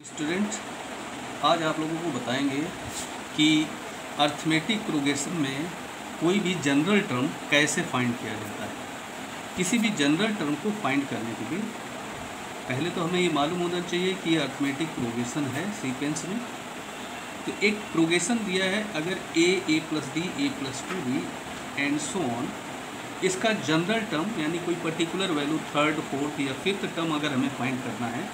Students, आज आप लोगों को बताएंगे कि अर्थमेटिक प्रोग्रेशन में कोई भी जनरल टर्म कैसे फाइंड किया जाता है। किसी भी जनरल टर्म को फाइंड करने के लिए पहले तो हमें ये मालूम होना चाहिए कि अर्थमेटिक प्रोग्रेशन है सीक्वेंस में। तो एक प्रोग्रेशन दिया है, अगर a plus D a plus 2b and so on, इसका जनरल टर्म यानी कोई पर्टिकुलर वैल्यू थर्ड फोर्थ या फिफ्थ टर्म अगर हमें फाइंड करना है,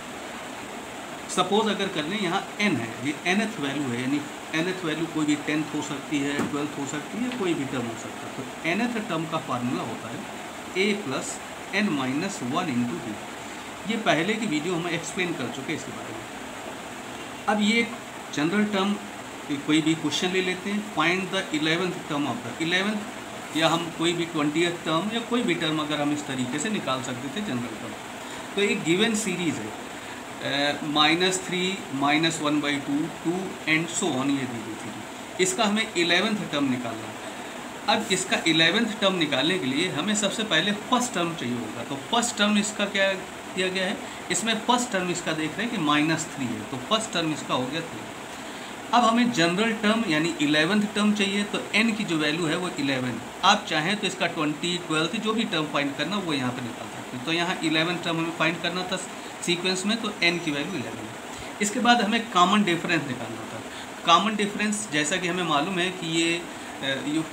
सपोज अगर कर लें यहाँ n है, ये nth वैल्यू है, यानी nth वैल्यू कोई भी 10th हो सकती है, 12th हो सकती है, कोई भी टर्म हो सकता है। तो nth टर्म का फार्मूला होता है a plus n minus 1 into D. ये पहले की वीडियो हम एक्सप्लेन कर चुके हैं इसके बारे में। अब ये एक जनरल टर्म, कोई भी क्वेश्चन ले लेते हैं, find the 11th term of the 11th, या हम कोई भी 20th टर्म या कोई भी टर्म अगर हम इस तरीके से निकाल सकते थे जनरल टर्म। तो एक गिवन सीरीज़ है, -3 -1/2 2 एंड सो ऑन, ये दी गई थी। इसका हमें 11th टर्म निकालना है। अब इसका 11th टर्म निकालने के लिए हमें सबसे पहले फर्स्ट टर्म चाहिए होगा। तो फर्स्ट टर्म इसका क्या दिया गया है, इसमें फर्स्ट टर्म इसका देख रहे हैं कि -3 है, तो फर्स्ट टर्म इसका हो गया 3। अब हमें जनरल टर्म यानी 11th टर्म चाहिए, तो n की जो वैल्यू है वो 11। आप चाहें तो इसका 20 12 जो भी टर्म फाइंड करना वो यहाँ पर निकाल सकते हैं। तो यहाँ 11th टर्म हमें फाइंड करना था सीक्वेंस में, तो n की वैल्यू 11 है। इसके बाद हमें कॉमन डिफरेंस निकालना था। कॉमन डिफरेंस जैसा कि हमें मालूम है कि ये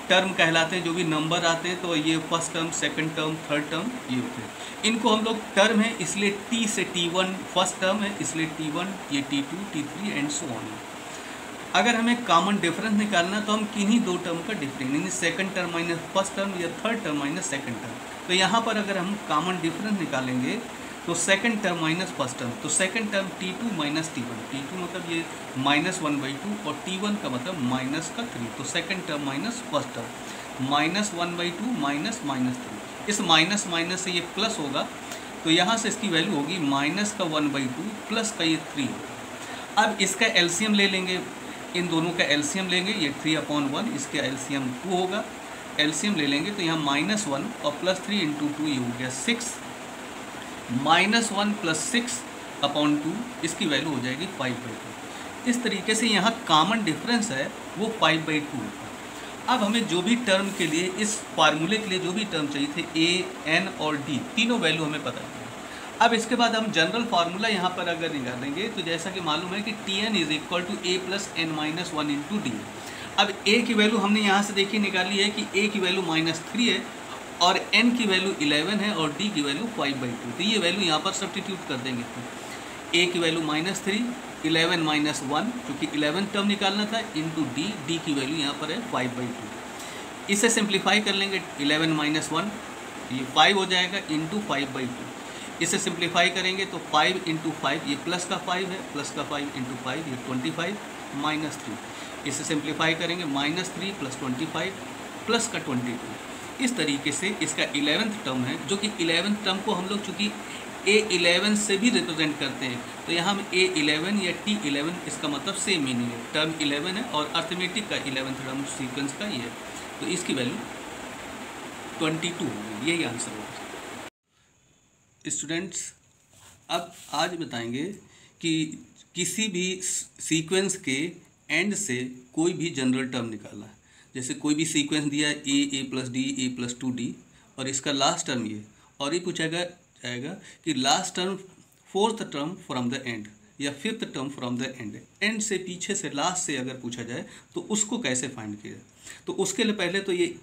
टर्म कहलाते हैं, जो भी नंबर आते हैं, तो ये first term, second term, third term ये होते हैं। इनको हम लोग टर्म है इसलिए t से t1 फर्स्ट टर्म है, इसलिए t1, ये t2, t3 and so on है। अगर हमें कॉमन डिफरेंस निकालना तो हम किन्हीं दो टर्म का डिफरेंस, यानी second term minus first term या third term minus second term. तो यहाँ पर अगर हम कॉमन डिफरेंस निकालेंगे तो second term minus first term, तो second term t2 minus t1, t2 मतलब ये -1/2 और t1 का मतलब -3। तो second term minus first term, -1/2 -3। इस माइनस माइनस से ये प्लस होगा, तो यहाँ से इसकी वैल्यू होगी -1/2 प्लस का ये 3 होगा। अब इसका एलसीएम ले लेंगे, इन दोनों का एलसीएम लेंगे, ये 3/1, इसका एलसीएम 2 होगा। एलसीएम ले लेंगे तो यहाँ -1 और +3 × 2 ये हो गया 6, -1 + 6/2 इसकी वैल्यू हो जाएगी 5/2। इस तरीके से यहाँ कॉमन डिफरेंस है वो 5/2 होगा। अब हमें जो भी टर्म के लिए, इस फार्मूले के लिए जो भी टर्म चाहिए थे, a, n और d, तीनों वैल्यू हमें पता है। अब इसके बाद हम जनरल फार्मूला यहाँ पर अगर निकालेंगे तो जैसा कि मालूम है कि Tn = a + n - 1 × d। अब a की वैल्यू हमने यहाँ से देखी निकाली है कि a की वैल्यू -3 है और n की वैल्यू 11 है और d की वैल्यू 5/2। तो ये वैल्यू यहाँ पर सब्स्टिट्यूट कर देंगे। तो a की वैल्यू -3, 11 - 1 क्योंकि 11 टर्म निकालना था, इंटू d की वैल्यू यहाँ पर है 5/2। इसे सिंप्लीफाई कर लेंगे, 11 - 1 ये 5 हो जाएगा, इंटू 5/2। इसे सिंप्लीफाई करेंगे तो 5 × 5, ये प्लस का 5 है, प्लस का 5 × 5 ये 25 -3। इसे सिंप्लीफाई करेंगे, -3 + 25 प्लस का 22। इस तरीके से इसका 11th टर्म है, जो कि 11th टर्म को हम लोग चूँकि a11 से भी रिप्रेजेंट करते हैं, तो यहाँ हम a11 या t11, इसका मतलब सेम मीनिंग है। टर्म 11 है और अर्थमेटिक का 11th टर्म सीक्वेंस का ये है, तो इसकी वैल्यू 22 होगी। यही आंसर होगा। स्टूडेंट्स, अब आज बताएंगे कि किसी भी सीक्वेंस के एंड से कोई भी जनरल टर्म निकालना है। जैसे कोई भी सीक्वेंस दिया है a + d a + 2d और इसका लास्ट टर्म ये, और ये पूछा जाएगा कि last term, fourth term from the end या fifth term from the end. End से, पीछे से, लास्ट से अगर पूछा जाए तो उसको कैसे फाइंड किया। तो उसके लिए पहले तो ये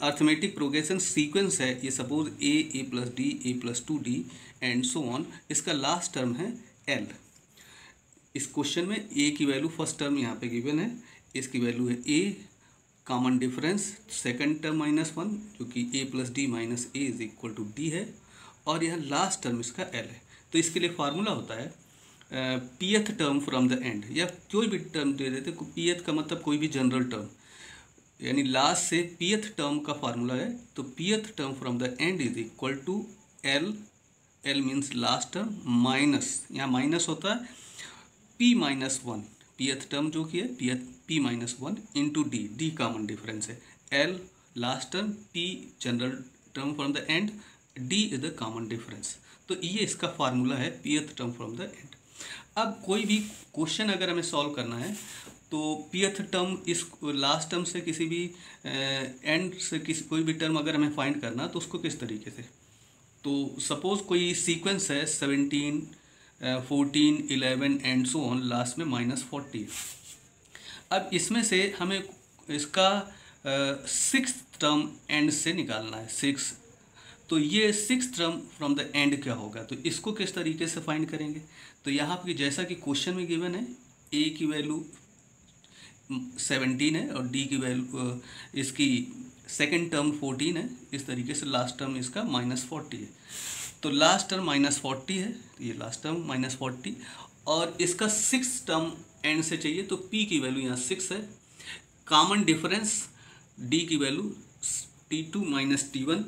अर्थमेटिक प्रोग्रेशन सीक्वेंस है, ये suppose a + d a + 2d and so on, इसका लास्ट टर्म है l। इस क्वेश्चन में a की वैल्यू फर्स्ट टर्म यहाँ पे गिवन है, इसकी वैल्यू है a, common difference second term -1 जो कि a + d - a = d है, और यह लास्ट टर्म इसका l है। तो इसके लिए फार्मूला होता है pth term from the end, या कोई भी टर्म दे देते, pth का मतलब कोई भी जनरल टर्म, यानी लास्ट से pth टर्म का फार्मूला है। तो pth term from the and = l, l means last term, minus, यहाँ माइनस होता है p - 1, pth टर्म जो कि है p - 1 into d common difference है, l last term, p general term from the and, d is the common difference. तो ये इसका फार्मूला है pth term from the and. अब कोई भी क्वेश्चन अगर हमें सॉल्व करना है तो pth टर्म इस लास्ट टर्म से किसी भी एंड से किसी कोई भी टर्म अगर हमें फाइंड करना तो उसको किस तरीके से, तो सपोज कोई सीक्वेंस है 17, 14, 11 एंड सो ऑन, लास्ट में -40। अब इसमें से हमें इसका 6th टर्म एंड से निकालना है 6। तो ये 6th term from the and क्या होगा, तो इसको किस तरीके से फाइंड करेंगे। तो यहाँ पर जैसा कि क्वेश्चन में गिवन है a की वैल्यू 17 है और d की वैल्यू इसकी सेकेंड टर्म 14 है, इस तरीके से लास्ट टर्म इसका -40 है। तो लास्ट टर्म -40 है, तो ये लास्ट टर्म -40 और इसका 6th टर्म एंड से चाहिए, तो p की वैल्यू यहाँ 6 है। कॉमन डिफरेंस d की वैल्यू t2 - t1,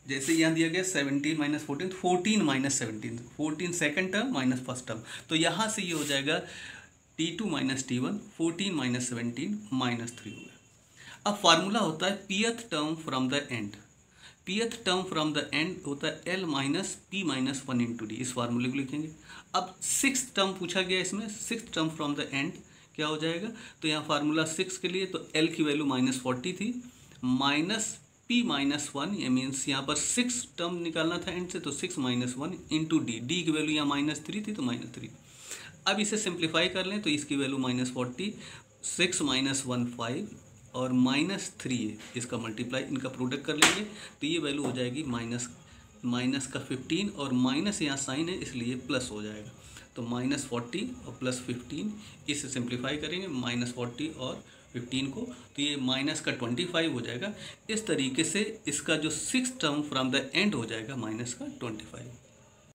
जैसे यहाँ दिया गया 17 - 14, 14 - 17, 14 second term minus first term, तो यहाँ से ये हो जाएगा t2 - t1, 14 - 17 -3 हो गया। अब फार्मूला होता है pth term from the and. pth term from the and होता है l - p - 1 इंटू डी। इस फार्मूले को लिखेंगे। अब 6th टर्म पूछा गया, इसमें 6th term from the and क्या हो जाएगा, तो यहाँ फार्मूला 6 के लिए तो l की वैल्यू -40 थी, -p - 1, ये मीन्स यहाँ पर 6 टर्म निकालना था एंड से, तो 6 - 1 इंटू डी। डी की वैल्यू यहाँ -3 थी, तो -3। अब इसे सिंप्लीफाई कर लें तो इसकी वैल्यू -40, 6 - 1 5 और -3 है, इसका मल्टीप्लाई इनका प्रोडक्ट कर लेंगे तो ये वैल्यू हो जाएगी माइनस का 15 और माइनस यहाँ साइन है इसलिए प्लस हो जाएगा। तो -40 और +15, इसे सिंप्लीफाई करेंगे -40 और 15 को, तो ये माइनस का 25 हो जाएगा। इस तरीके से इसका जो 6th term from the and हो जाएगा -25।